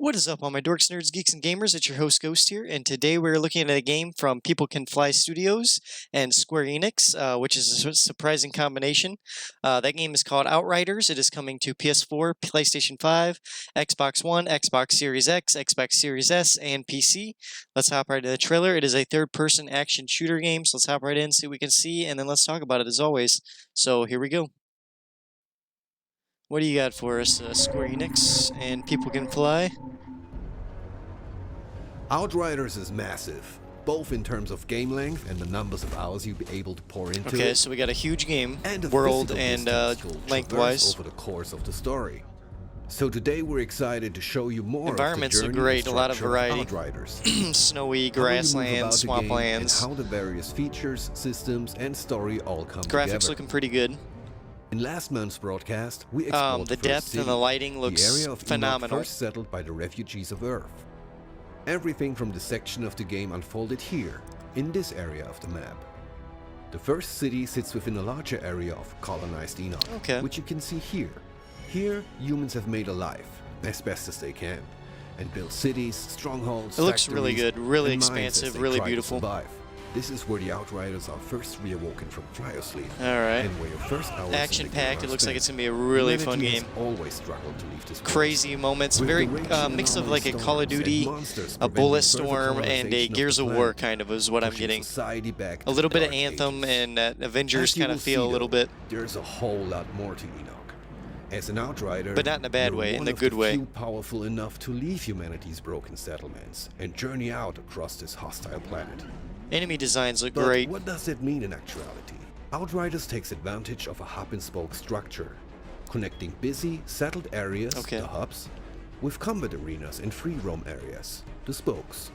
What is up, all my dorks, nerds, geeks, and gamers? It's your host, Ghost here, and today we're looking at a game from People Can Fly Studios and Square Enix, which is a surprising combination. That game is called Outriders. It is coming to PS4, PlayStation 5, Xbox One, Xbox Series X, Xbox Series S, and PC. Let's hop right into the trailer. It is a third-person action shooter game, so let's hop right in, see what we can see, and then let's talk about it as always. So here we go. What do you got for us, Square Enix and People Can Fly? Outriders is massive, both in terms of game length and the numbers of hours you'll be able to pour into it. Okay, so we got a huge game, and world and lengthwise. Over the course of the story. So today we're excited to show you more. Environments look great, a lot of variety. Outriders. Snowy, grasslands, swamplands. And how the various features, systems, and story all come together. Graphics looking pretty good. In last month's broadcast, we explored the depth city, and the lighting looks the area of phenomenal. Enoch, first settled by the refugees of Earth. Everything from this section of the game unfolded here, in this area of the map. The first city sits within a larger area of colonized Enoch, which you can see here. Here, humans have made a life, as best as they can, and built cities, strongholds, it looks really good, really expansive, really beautiful. This is where the Outriders are first reawoken from cryosleep. Alright. And where your first hours action-packed, it looks like it's going to be a really fun game. Always struggled to leave this crazy moments, very mix of like a Call of Duty, a Bullet Storm, and a Gears of War kind of is what I'm getting. A little bit of Anthem and Avengers kind of feel a little bit. There's a whole lot more to Enoch. As an Outrider, but not in a bad way, in a good way. Few powerful enough to leave humanity's broken settlements and journey out across this hostile planet. Enemy designs look great. What does it mean in actuality? Outriders takes advantage of a hub-and-spoke structure, connecting busy, settled areas, the hubs, with combat arenas and free-roam areas, the spokes.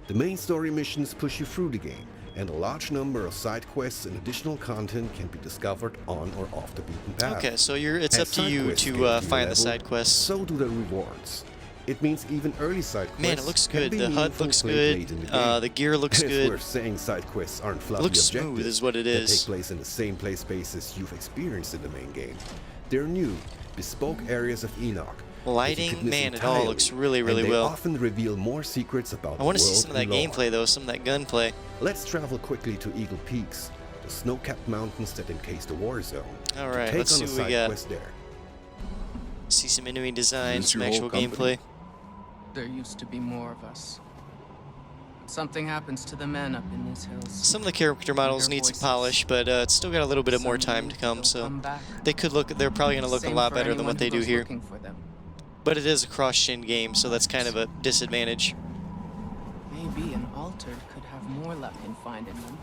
The main story missions push you through the game, and a large number of side quests and additional content can be discovered on or off the beaten path. Okay, so it's up to you to find the side quests. So do the rewards. It means even early side quests. Man, it looks good. The HUD looks good. The gear looks good. It's worth saying side quests aren't fluffy looks objectives. Smooth is what it is. They take place in the same play spaces you've experienced in the main game. They're new, bespoke areas of Enoch. Lighting, man, it all looks really, really well. They often reveal more secrets about I want to see some of that gameplay, though, some of that gunplay. Let's travel quickly to Eagle Peaks, the snow-capped mountains that encase the war zone. All right, let's see what we got. See some enemy design, some actual gameplay. There used to be more of us. Something happens to the men up in these hills. Some of the character models need some polish, but it's still got a little bit of more time to come, so they could look. They're probably going to look a lot better than what they do here. But it is a cross-gen game, so that's kind of a disadvantage. Maybe an altered could have more luck in finding them.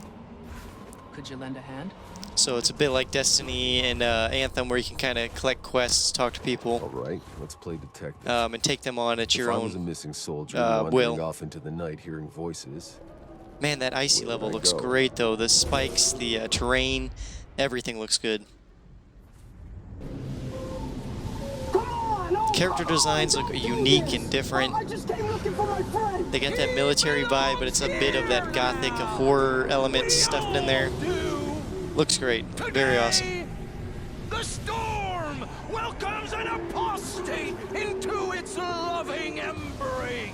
Could you lend a hand? So it's a bit like Destiny and Anthem, where you can kind of collect quests, talk to people. All right, let's play detective. And take them on at your own will. I was a missing soldier wandering off into the night, hearing voices. Man, that icy level looks great, though. The spikes, the terrain, everything looks good. Character designs look unique and different. They got that military vibe, but it's a bit of that gothic horror element stuffed in there. Looks great. Very awesome. The storm welcomes an apostate into its loving embrace.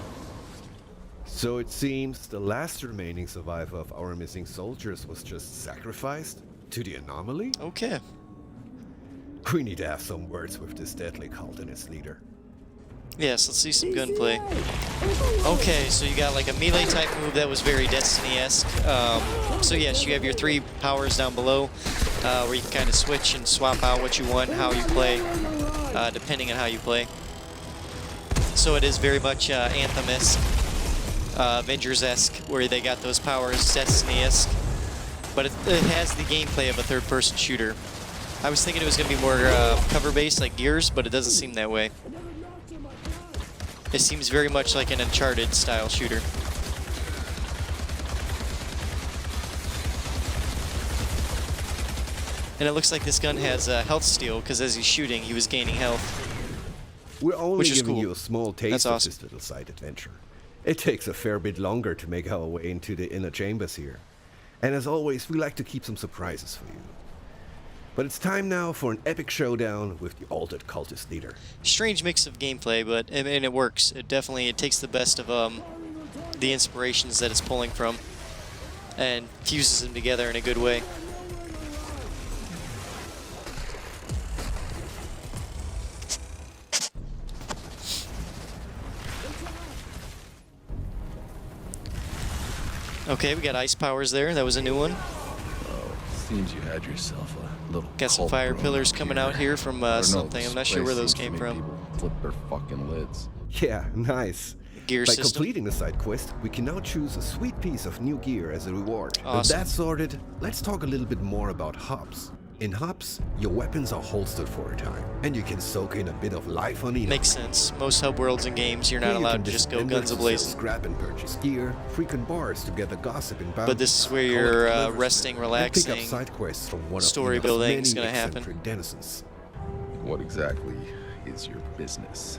So it seems the last remaining survivor of our missing soldiers was just sacrificed to the anomaly? Okay. We need to have some words with this deadly cult and its leader. Yes, let's see some gunplay. Okay, so you got like a melee type move that was very Destiny-esque. So yes, you have your 3 powers down below, where you can kind of switch and swap out what you want, how you play, depending on how you play. So it is very much Anthem-esque, Avengers-esque, where they got those powers, Destiny-esque. But it has the gameplay of a third-person shooter. I was thinking it was going to be more cover-based like Gears, but it doesn't seem that way. It seems very much like an Uncharted style shooter. And it looks like this gun has health steal, because as he's shooting, he was gaining health. We're only giving you a small taste of this little side adventure. It takes a fair bit longer to make our way into the inner chambers here. And as always, we like to keep some surprises for you. But it's time now for an epic showdown with the altered cultist leader. Strange mix of gameplay, but and it works. It takes the best of the inspirations that it's pulling from and fuses them together in a good way. Okay, we got ice powers there. That was a new one. Oh, seems you had yourself a little. Got some fire pillars coming out here from something. I'm not sure where those came from. People flip their fucking lids. Yeah, nice. Gear By system. completing the side quest, we can now choose a sweet piece of new gear as a reward. Awesome. With that sorted, let's talk a little bit more about hubs. In hubs, your weapons are holstered for a time, and you can soak in a bit of life on Enoch. Makes sense. Most hub worlds and games, you're not Here you allowed can to just go visit guns vendors to a-blazing. sell scrap and purchase gear, frequent bars to gather gossip and bounties. But this is where collect your clovers, resting, and relaxing, pick up side quests from one story of Enoch's building's many gonna happen. eccentric denizens. What exactly is your business?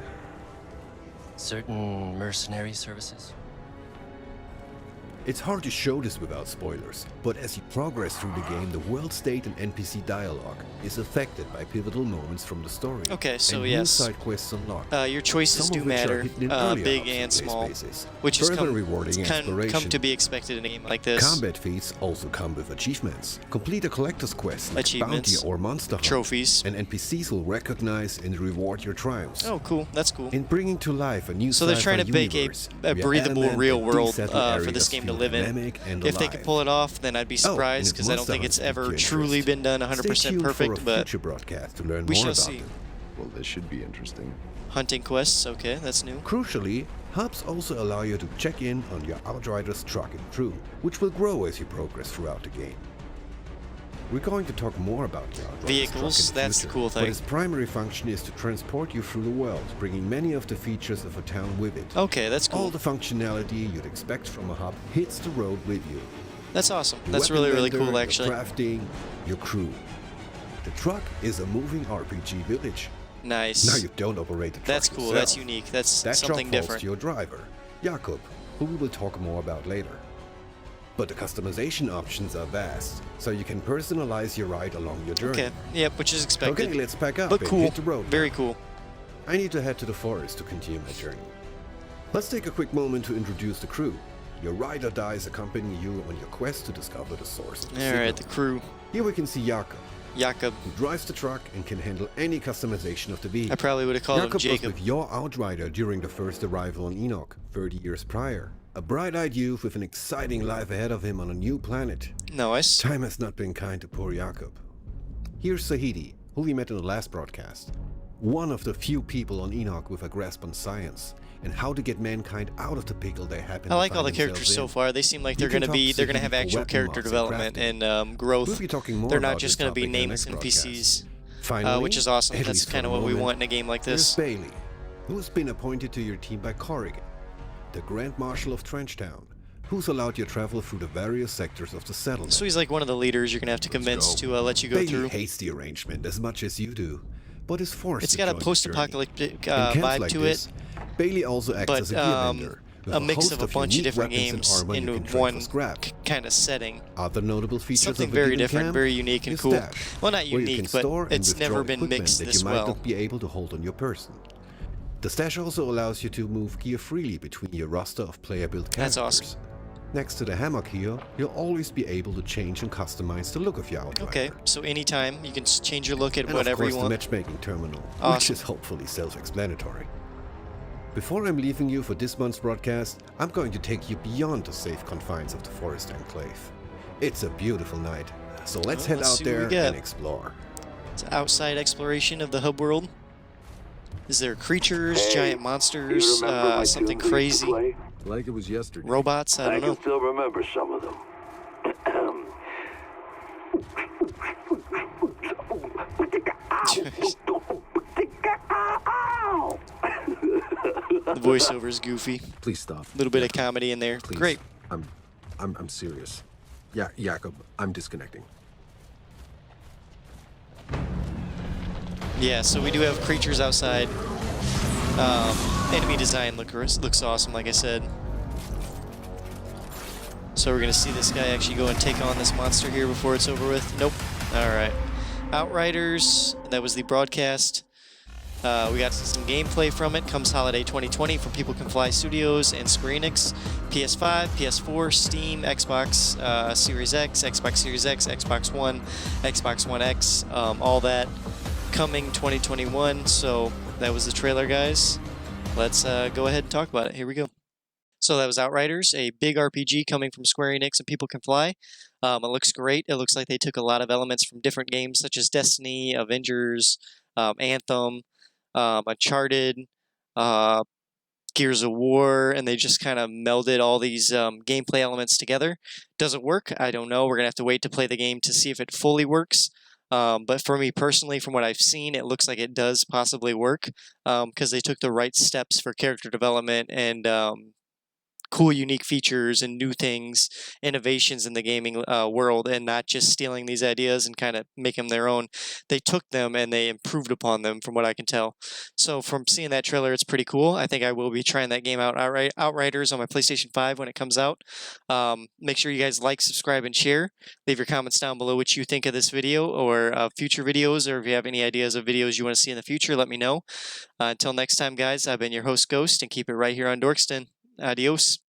Certain mercenary services? It's hard to show this without spoilers, but as you progress through the game, the world state and NPC dialogue is affected by pivotal moments from the story. Okay, so and new yes. side quests unlocked. Your choices Some do of which are matter, hidden in earlier big hubs and play small, spaces. which is Further rewarding come exploration. to be expected in a game like this. Combat feats also come with achievements. Complete a collector's quest, like Achievements, bounty or monster hunt, trophies. and NPCs will recognize and reward your triumphs. Oh, cool. That's cool. In bringing to life a new So they're trying to sci-fi make universe, a we breathable element real and world desettled for this areas game to feel live in. dynamic and If they could alive. pull it off, then I'd be surprised and because if I don't think Monster it's Hunt ever piqued your truly interest, been done Stay 100% tuned perfect, for a but future broadcast to learn we more shall about see. it. Well, this should be interesting. Hunting quests, okay, that's new. Crucially, hubs also allow you to check in on your Outriders truck and crew, which will grow as you progress throughout the game. We're going to talk more about the Outriders Vehicles, truck in the that's the future, cool but thing. its primary function is to transport you through the world, bringing many of the features of a town with it. Okay, that's All cool. the functionality you'd expect from a hub hits the road with you. That's awesome. Your That's weapon really, really vendor, cool, your actually. crafting, your crew. The truck is a moving RPG village. Nice. Now you don't operate the truck That's cool. yourself. That's unique. That's That something job falls different. to your driver, Jakob, who we will talk more about later. But the customization options are vast, so you can personalize your ride along your journey. Okay. Yep, which is expected. Okay, let's pack up But and cool. hit the road. Very cool. I need to head to the forest to continue my journey. Let's take a quick moment to introduce the crew. Your ride or dies accompany you on your quest to discover the source of the All right, the signal. crew. Here we can see Jakob, Jakob. who drives the truck and can handle any customization of the vehicle. I probably would have called him Jakob was Jacob. with your Outrider during the first arrival on Enoch, 30 years prior. A bright-eyed youth with an exciting life ahead of him on a new planet. Nice. Time has not been kind to poor Jakob. Here's Sahidi, who we met in the last broadcast. One of the few people on Enoch with a grasp on science and how to get mankind out of the pickle they happen I to like all find the characters themselves so in. far. They seem like You they're can gonna talk to they're gonna Sahidi have for actual weapon character mods and development crafting. and growth. We'll be talking more They're not about just this gonna be topic in the nameless next NPCs, Finally, which is awesome. at That's least for kind of the what we moment, want in a game like There's this. Bailey, who has been appointed to your team by Corrigan, the Grand Marshal of Trenchtown, who's allowed you to travel through the various sectors of the settlement. So he's like one of the leaders you're gonna have to convince to let you go Bailey through. hates the arrangement as much as you do, but is forced It's to got a join the post-apocalyptic journey. In camps vibe like to this, it, Bailey also acts but as a gear vendor, with a mix host of a bunch of unique different weapons and games armor you into can trade one for scrap. kind of setting. Other notable features Something of a very given different, camp, very unique and your cool. stash, Well, not where you unique, can but store and it's withdraw never been equipment mixed that this you might well. not be able to hold on your person. The stash also allows you to move gear freely between your roster of player-built characters. That's awesome. Next to the hammock here, you'll always be able to change and customize the look of your Outrider. Okay, so anytime you can change your look at And whatever of course you the want. matchmaking terminal, which Awesome. is hopefully self-explanatory. Before I'm leaving you for this month's broadcast, I'm going to take you beyond the safe confines of the Forest Enclave. It's a beautiful night, so let's head let's out see what we there get. and explore. It's outside exploration of the hub world. Is there creatures, giant monsters, something crazy, Like it was yesterday. robots? I I don't can know. still remember some of them. The voiceover is goofy. Please stop. A little bit of comedy in there. Please. Great. I'm serious. Yeah, Jakob, I'm disconnecting. Yeah, so we do have creatures outside. Enemy design looks awesome, like I said. So we're gonna see this guy actually go and take on this monster here before it's over with. Nope. All right. Outriders, that was the broadcast. We got some gameplay from it. Comes holiday 2020 from People Can Fly Studios and Square Enix. PS5, PS4, Steam, Xbox Series X, Xbox Series X, Xbox One, Xbox One X, all that coming 2021. So that was the trailer, guys. Let's go ahead and talk about it. Here we go. So that was Outriders, a big RPG coming from Square Enix and People Can Fly. It looks great. It looks like they took a lot of elements from different games such as Destiny, Avengers, Anthem, Uncharted, Gears of War, and they just kind of melded all these gameplay elements together. Does it work? I don't know. We're going to have to wait to play the game to see if it fully works. But for me personally, from what I've seen, it looks like it does possibly work because they took the right steps for character development and cool, unique features and new things, innovations in the gaming world, and not just stealing these ideas and kind of make them their own. They took them and they improved upon them, from what I can tell. So from seeing that trailer, it's pretty cool. I think I will be trying that game out, Outriders, on my PlayStation 5 when it comes out. Make sure you guys like, subscribe, and share. Leave your comments down below what you think of this video or future videos, or if you have any ideas of videos you want to see in the future, let me know. Until next time, guys, I've been your host, Ghost, and keep it right here on Dorkston. Adios.